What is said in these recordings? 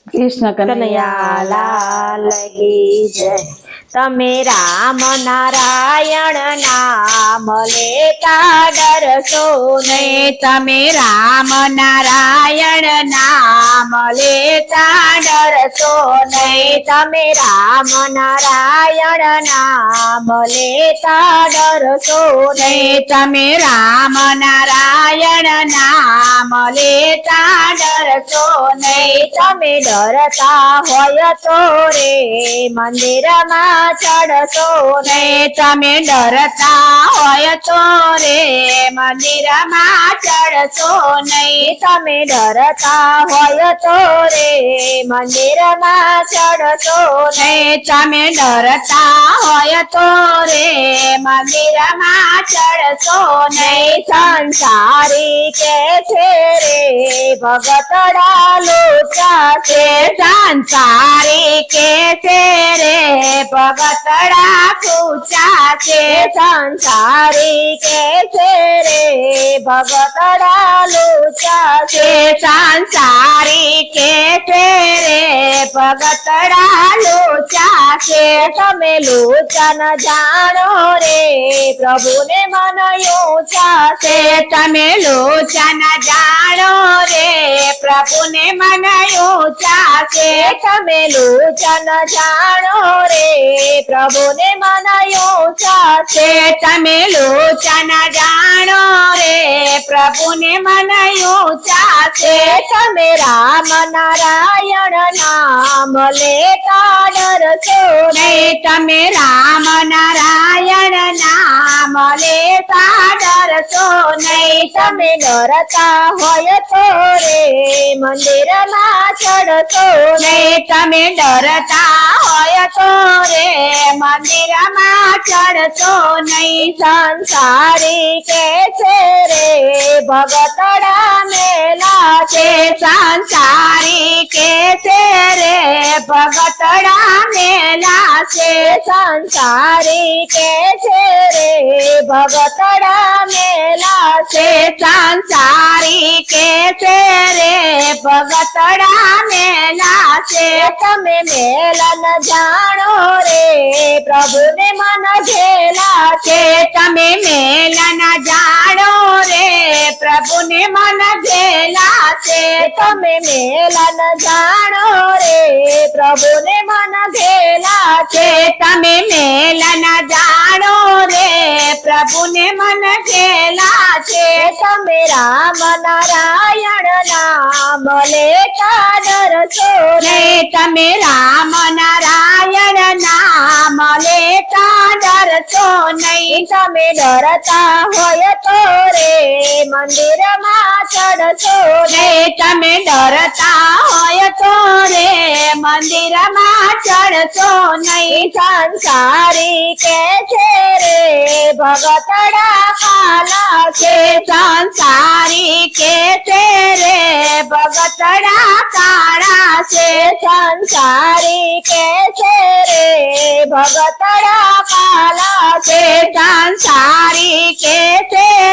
कृष्ण कन्हैया लाल की जय। तमे राम नारायण नाम लेता डरशो नहीं। तमे राम नारायण नाम लेता डरशो नहीं। तमे राम नारायण नाम लेता डरशो नहीं। तमे राम नारायण नाम लेता डरशो नहीं। तमे डरता होय तो रे मंदिर में चढ़शो नहीं। तमे डरता होय तो रे मंदिर में चढ़शो नहीं। तमे डरता होय तो रे मंदिर में चढ़शो नहीं। तमे डरता होय तो रे मंदिर में चढ़शो नहीं। संसारी के रे भगतड़ा लोचा से। संसारी के रे भगतड़ा पूछा से। संसारी के रे भगतड़ा लोचा से। संसारी के रे भगतड़ा लोचा से। तमे लोचा न जानो रे प्रभु ने मन ऊंचा से। तमे लोचा न जानो रे प्रभु ने मन ऊंचा से। तमे लोचा न जानो रे प्रभु ने मन ऊंचा से। तमे लोचा न जानो रे प्रभु ने मन ऊंचा से। तमे राम नारायण नाम लेता डरशो नहीं। तमे राम नारायण नाम लेता डरशो नहीं। तमे डरता होय तो रे मंदिर में चढ़शो नहीं। तमे डरता होय तो रे मंदिर में चढ़शो नहीं। संसारी के रे भगतड़ा मेला से। संसारी के रे भगतड़ा मेला से। संसारी के रे भगतड़ा मेला से। संसारी के रे भगतड़ा मेला से। तमे मेला न जानो रे प्रभु ने मन घेला से। तमे मेला न जानो रे प्रभु ने मन घेला से। तमे मेला न जानो रे प्रभु ने मन घेला से। तमे मेला न जानो रे प्रभु ने मन घेला से। तमे राम नारायण नाम लेता डरशो नहीं। तमे राम नारायण नाम लेता डरशो नहीं। तमे डरता होय तो रे मंदिर में चढ़शो नहीं। तमे डरता होय तो रे मंदिर में चढ़शो नहीं। संसारी के रे भगतड़ा काला से। संसारी के रे भगतड़ा काला से। संसारी के रे भगतड़ा काला से। संसारी के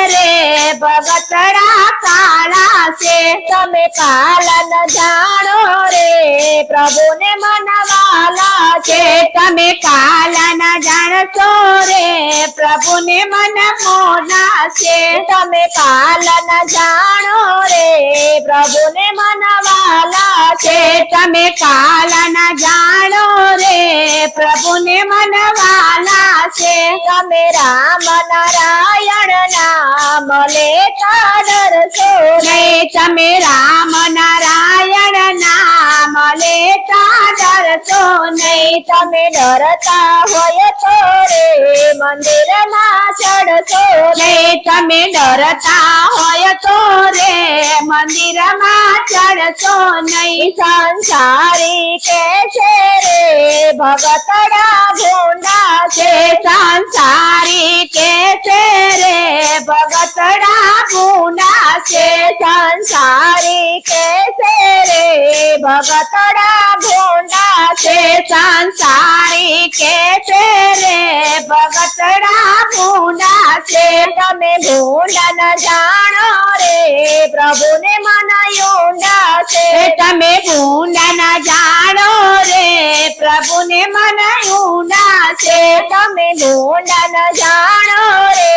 रे भगतड़ा काला से। तमे काला न जानो रे प्रभु ने मन वाला से। तमे काला न जानतो रे प्रभु ने मन मोना से। तमे काला न जानो रे प्रभु ने मन वाला से। तमे काला न जानो रे प्रभु ने मन वाला से। तमे राम नारायण नाम लेता डरशो नहीं। तमे राम नारायण नाम लेता डरशो नहीं। तमे डरता होय तो रे मंदिर में चढ़शो नहीं। तमे डरता होय तो रे मंदिर में चढ़शो नहीं। संसारी के रे भगतड़ा भूंडा से। संसारी के रे भगतड़ा भूंडा से। संसारी के रे भगतड़ा भूंडा से। संसारी के रे भगतड़ा भूंडा से। तमे भूंडा न जानो रे प्रभु ने मन ऊंडा से। तमे भूंडा न મનાયું નાશે તમે ગુણ ન જાણો રે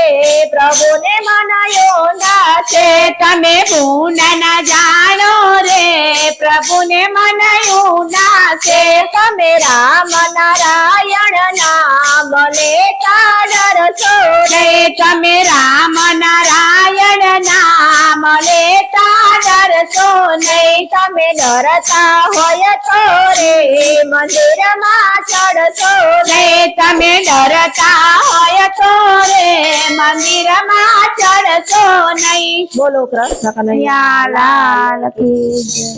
પ્રભુને મનાયો નાશે તમે ગુણ ન જાણો રે પ્રભુને મનાયું નાશે તમે રામ નારાયણ નામ લેતા ડરશો રે તમે રામ નારાયણ નામ લેતા ડરશો નહીં તમે ડરતા હોય તો રે મંદિરમાં ચડશો રે તમે ડરતા હોય તો રે મંદિરમાં ચડશો નહીં. બોલો કૃષ્ણ કનૈયા લાલ કી જય.